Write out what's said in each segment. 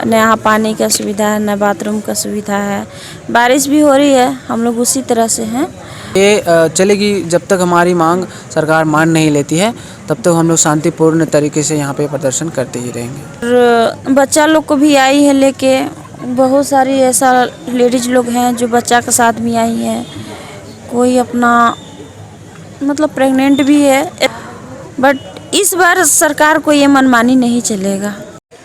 न यहाँ पानी का सुविधा है, न बाथरूम का सुविधा है। बारिश भी हो रही है, हम लोग उसी तरह से हैं। ये चलेगी जब तक हमारी मांग सरकार मान नहीं लेती है, तब तक हम लोग शांतिपूर्ण तरीके से यहाँ पे प्रदर्शन करते ही रहेंगे। और बच्चा लोग को भी आई है लेके, बहुत सारी ऐसा लेडीज लोग हैं जो बच्चा के साथ भी आई हैं। कोई अपना मतलब प्रेग्नेंट भी है, बट इस बार सरकार को ये मनमानी नहीं चलेगा।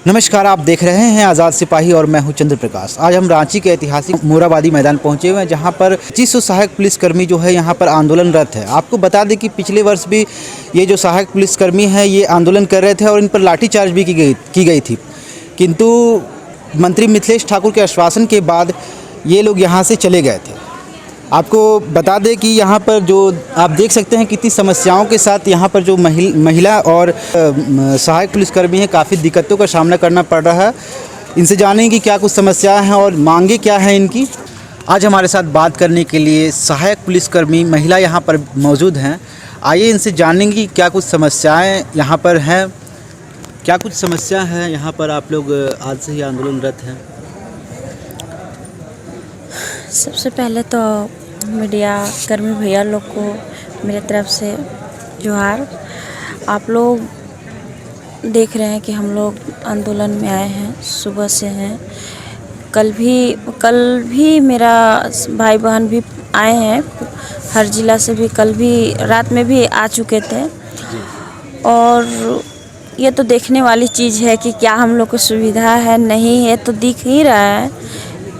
नमस्कार, आप देख रहे हैं आज़ाद सिपाही और मैं हूं चंद्र प्रकाश। आज हम रांची के ऐतिहासिक मोराबादी मैदान पहुंचे हुए हैं, जहां पर 2500 सहायक पुलिसकर्मी जो है यहां पर आंदोलनरत है। आपको बता दें कि पिछले वर्ष भी ये जो सहायक पुलिसकर्मी है ये आंदोलन कर रहे थे और इन पर लाठीचार्ज भी की गई थी, किंतु मंत्री मिथिलेश ठाकुर के आश्वासन के बाद ये लोग यहाँ से चले गए थे। आपको बता दें कि यहाँ पर जो आप देख सकते हैं कितनी समस्याओं के साथ यहाँ पर जो महिला और सहायक पुलिसकर्मी हैं, काफ़ी दिक्कतों का सामना करना पड़ रहा है। इनसे जानेंगे कि क्या कुछ समस्याएं हैं और मांगे क्या हैं इनकी। आज हमारे साथ बात करने के लिए सहायक पुलिसकर्मी महिला यहाँ पर मौजूद हैं। आइए इनसे जानेंगे कि क्या कुछ समस्याएँ यहाँ पर हैं, क्या कुछ समस्या है यहाँ पर। आप लोग आज से ही आंदोलनरत हैं। सबसे पहले तो मीडिया कर्मी भैया लोग को मेरे तरफ से जोहार। आप लोग देख रहे हैं कि हम लोग आंदोलन में आए हैं, सुबह से हैं। कल भी मेरा भाई बहन भी आए हैं, हर जिला से भी। कल भी रात में भी आ चुके थे। और ये तो देखने वाली चीज़ है कि क्या हम लोग को सुविधा है, नहीं है तो दिख ही रहा है।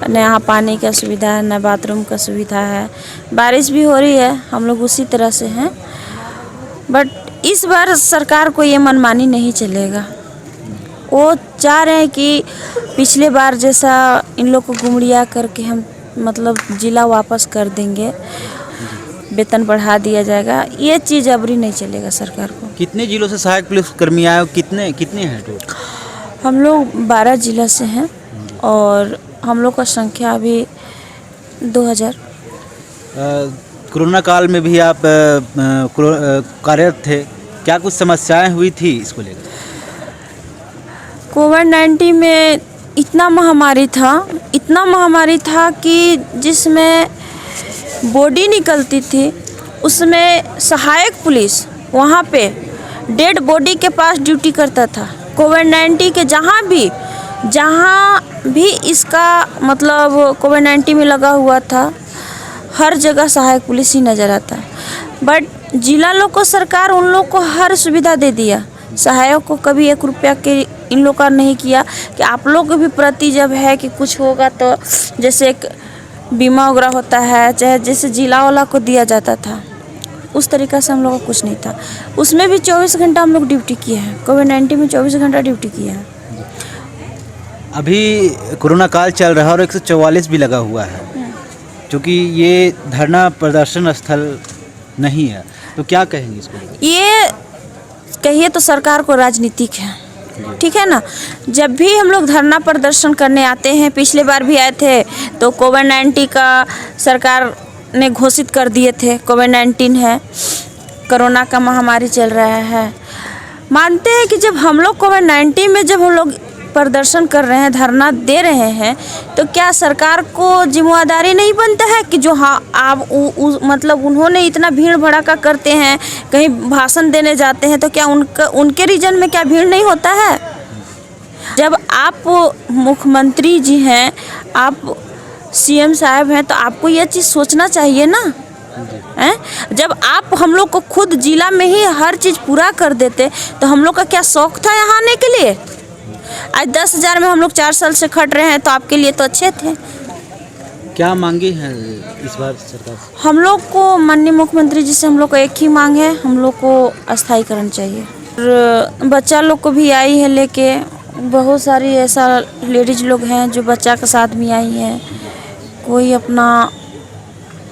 न यहाँ पानी का सुविधा है, न बाथरूम का सुविधा है। बारिश भी हो रही है, हम लोग उसी तरह से हैं। बट इस बार सरकार को ये मनमानी नहीं चलेगा। वो चाह रहे हैं कि पिछले बार जैसा इन लोग को गुमड़िया करके हम मतलब ज़िला वापस कर देंगे, वेतन बढ़ा दिया जाएगा। ये चीज़ अबरी नहीं चलेगा सरकार को। कितने जिलों से सहायक पुलिसकर्मी आए, कितने हैं टोटल? हम लोग 12 जिला से हैं और हम लोग का संख्या अभी 2000। कोरोना काल में भी आप कार्यरत थे, क्या कुछ समस्याएं हुई थी इसको लेकर? कोविड-19 में इतना महामारी था कि जिसमें बॉडी निकलती थी, उसमें सहायक पुलिस वहाँ पे डेड बॉडी के पास ड्यूटी करता था। कोविड-19 के जहाँ भी इसका मतलब कोविड-19 में लगा हुआ था, हर जगह सहायक पुलिस ही नज़र आता है। बट जिला लोग को सरकार उन लोग को हर सुविधा दे दिया। सहायक को कभी 1 रुपया के इन लोग का नहीं किया कि आप लोग भी प्रति जब है कि कुछ होगा तो जैसे एक बीमा वगैरह होता है, चाहे जैसे जिला वाला को दिया जाता था, उस तरीक़ा से हम लोग का कुछ नहीं था। उसमें भी 24 घंटा हम लोग ड्यूटी किए हैं। कोविड-19 में 24 घंटा ड्यूटी किए हैं। अभी कोरोना काल चल रहा है और 144 भी लगा हुआ है, क्योंकि ये धरना प्रदर्शन स्थल नहीं है, तो क्या कहेंगे इसको? ये कहिए तो सरकार को राजनीतिक है, ठीक है ना। जब भी हम लोग धरना प्रदर्शन करने आते हैं, पिछले बार भी आए थे तो कोविड-19 का सरकार ने घोषित कर दिए थे। कोविड-19 है, कोरोना का महामारी चल रहा है। मानते हैं कि जब हम लोग कोविड-19 में जब हम लोग प्रदर्शन कर रहे हैं, धरना दे रहे हैं, तो क्या सरकार को जिम्मेदारी नहीं बनता है कि जो आप मतलब उन्होंने इतना भीड़ भड़ाका करते हैं, कहीं भाषण देने जाते हैं, तो क्या उनके रीजन में क्या भीड़ नहीं होता है? जब आप मुख्यमंत्री जी हैं, आप सीएम साहब हैं, तो आपको ये चीज़ सोचना चाहिए ना। जब आप हम लोग को खुद जिला में ही हर चीज़ पूरा कर देते, तो हम लोग का क्या शौक था यहाँ आने के लिए? आज 10,000 में हम लोग 4 साल से खट रहे हैं, तो आपके लिए तो अच्छे थे। क्या मांगे हैं इस बार सरकार से? हम लोग को माननीय मुख्यमंत्री जी से हम लोग को एक ही मांग है, हम लोग को अस्थायीकरण चाहिए। और बच्चा लोग को भी आई है लेके, बहुत सारी ऐसा लेडीज लोग हैं जो बच्चा के साथ भी आई हैं। कोई अपना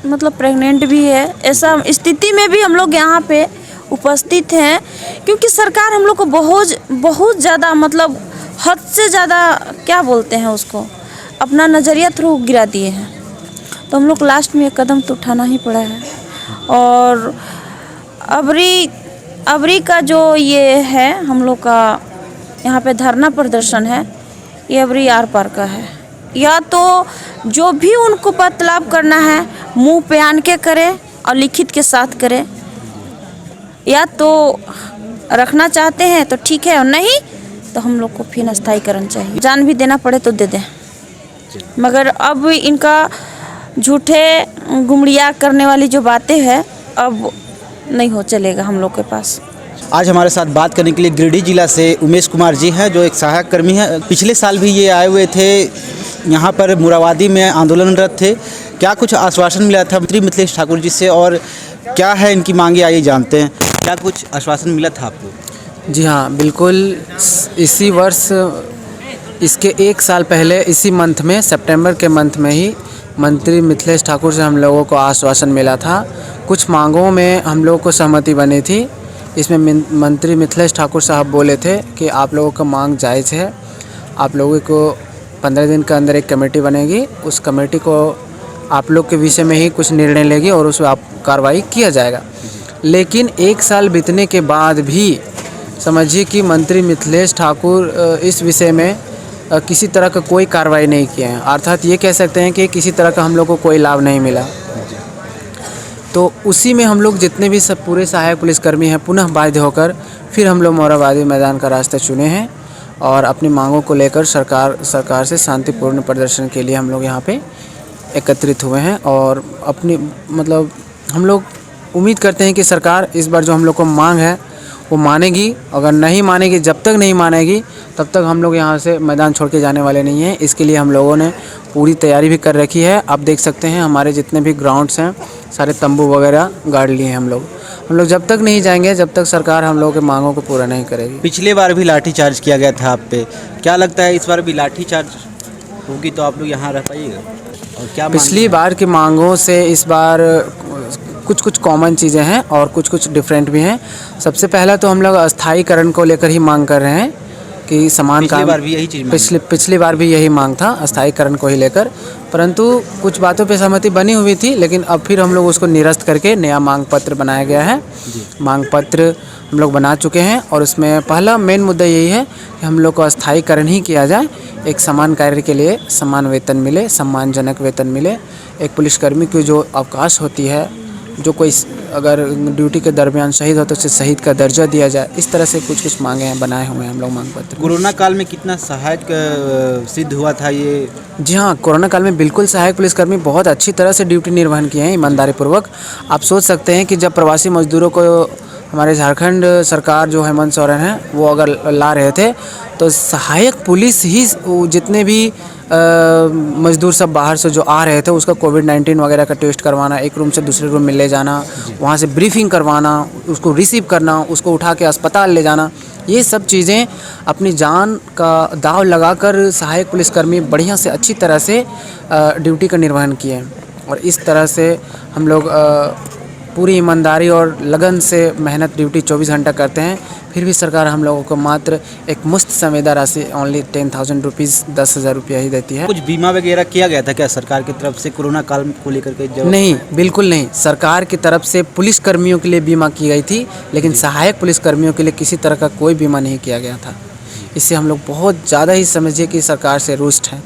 मतलब प्रेग्नेंट भी है। ऐसा स्थिति में भी हम लोग यहाँ पे उपस्थित हैं, क्योंकि सरकार हम लोग को बहुत ज़्यादा मतलब हद से ज़्यादा क्या बोलते हैं उसको, अपना नज़रिया थ्रू गिरा दिए हैं। तो हम लोग लास्ट में एक कदम तो उठाना ही पड़ा है। और अबरी का जो ये है हम लोग का यहाँ पे धरना प्रदर्शन है, ये अबरी आर पार का है। या तो जो भी उनको बतलाव करना है मुंह पे आन के करे और लिखित के साथ करे, या तो रखना चाहते हैं तो ठीक है, और नहीं तो हम लोग को फिर स्थायीकरण चाहिए। जान भी देना पड़े तो दे दें, मगर अब इनका झूठे गुमड़िया करने वाली जो बातें हैं अब नहीं हो चलेगा हम लोग के पास। आज हमारे साथ बात करने के लिए गिरिडीह जिला से उमेश कुमार जी हैं, जो एक सहायक कर्मी हैं। पिछले साल भी ये आए हुए थे, यहाँ पर मोराबादी में आंदोलनरत थे। क्या कुछ आश्वासन मिला था मंत्री मिथिलेश ठाकुर जी से, और क्या है इनकी मांगे आइए जानते हैं। क्या कुछ आश्वासन मिला था आपको? जी हाँ, बिल्कुल। इसी वर्ष इसके 1 साल पहले इसी मंथ में, सितंबर के मंथ में ही मंत्री मिथिलेश ठाकुर से हम लोगों को आश्वासन मिला था। कुछ मांगों में हम लोगों को सहमति बनी थी। इसमें मंत्री मिथिलेश ठाकुर साहब बोले थे कि आप लोगों का मांग जायज़ है, आप लोगों को 15 दिन के अंदर एक कमेटी बनेगी, उस कमेटी को आप लोग के विषय में ही कुछ निर्णय लेगी और उस पर आप कार्रवाई किया जाएगा। लेकिन 1 साल बीतने के बाद भी समझिए कि मंत्री मिथिलेश ठाकुर इस विषय में किसी तरह का कोई कार्रवाई नहीं किए हैं। अर्थात ये कह सकते हैं कि किसी तरह का हम लोग को कोई लाभ नहीं मिला। तो उसी में हम लोग जितने भी सब पूरे सहायक पुलिसकर्मी हैं पुनः बाध्य होकर फिर हम लोग मोराबादी मैदान का रास्ता चुने हैं और अपनी मांगों को लेकर सरकार से शांतिपूर्ण प्रदर्शन के लिए हम लोग यहाँ पे एकत्रित हुए हैं। और अपनी मतलब हम लोग उम्मीद करते हैं कि सरकार इस बार जो हम लोग को मांग है वो मानेगी। अगर नहीं मानेगी, जब तक नहीं मानेगी तब तक हम लोग यहाँ से मैदान छोड़ के जाने वाले नहीं हैं। इसके लिए हम लोगों ने पूरी तैयारी भी कर रखी है। आप देख सकते हैं हमारे जितने भी ग्राउंड्स हैं सारे तंबू वगैरह गाड़ लिए हैं हम लोग जब तक नहीं जाएंगे, जब तक सरकार हम लोगों के मांगों को पूरा नहीं करेगी। पिछले बार भी लाठीचार्ज किया गया था आप पे, क्या लगता है इस बार भी लाठीचार्ज होगी तो आप लोग यहाँ रह पाइएगा? और क्या पिछली बार की मांगों से इस बार कुछ कॉमन चीज़ें हैं और कुछ डिफरेंट भी हैं। सबसे पहला तो हम लोग अस्थायीकरण को लेकर ही मांग कर रहे हैं कि समान काम। बार भी यही चीज़ पिछली बार भी यही मांग था, अस्थायीकरण को ही लेकर, परंतु कुछ बातों पे सहमति बनी हुई थी। लेकिन अब फिर हम लोग उसको निरस्त करके नया मांग पत्र बनाया गया है। मांग पत्र हम लोग बना चुके हैं और उसमें पहला मेन मुद्दा यही है कि हम लोग को अस्थायीकरण ही किया जाए। एक समान कार्य के लिए समान वेतन मिले, सम्मानजनक वेतन मिले। एक पुलिसकर्मी की जो अवकाश होती है, जो कोई अगर ड्यूटी के दरमियान शहीद हो तो उसे शहीद का दर्जा दिया जाए। इस तरह से कुछ मांगे हैं, बनाए हुए हैं हम लोग मांग पत्र। कोरोना काल में कितना सहायक सिद्ध हुआ था ये? जी हाँ, कोरोना काल में बिल्कुल सहायक पुलिसकर्मी बहुत अच्छी तरह से ड्यूटी निर्वहन किए हैं ईमानदारी पूर्वक। आप सोच सकते हैं कि जब प्रवासी मजदूरों को हमारे झारखंड सरकार जो हेमंत सोरेन है वो अगर ला रहे थे तो सहायक पुलिस ही जितने भी मजदूर सब बाहर से जो आ रहे थे उसका कोविड-19 वगैरह का टेस्ट करवाना, एक रूम से दूसरे रूम में ले जाना, वहाँ से ब्रीफिंग करवाना, उसको रिसीव करना, उसको उठा के अस्पताल ले जाना, ये सब चीज़ें अपनी जान का दाव लगाकर सहायक पुलिसकर्मी बढ़िया से अच्छी तरह से ड्यूटी का निर्वहन किए। और इस तरह से हम लोग पूरी ईमानदारी और लगन से मेहनत ड्यूटी 24 घंटा करते हैं। फिर भी सरकार हम लोगों को मात्र एक मुफ्त संविदा राशि ओनली 10,000 रुपीज़, 10,000 रुपया ही देती है। कुछ बीमा वगैरह किया गया था क्या सरकार की तरफ से कोरोना काल को लेकर के? नहीं, बिल्कुल नहीं। सरकार की तरफ से पुलिस कर्मियों के लिए बीमा की गई थी, लेकिन सहायक पुलिस कर्मियों के लिए किसी तरह का कोई बीमा नहीं किया गया था। इससे हम लोग बहुत ज़्यादा ही समझिए कि सरकार से रुष्ट हैं।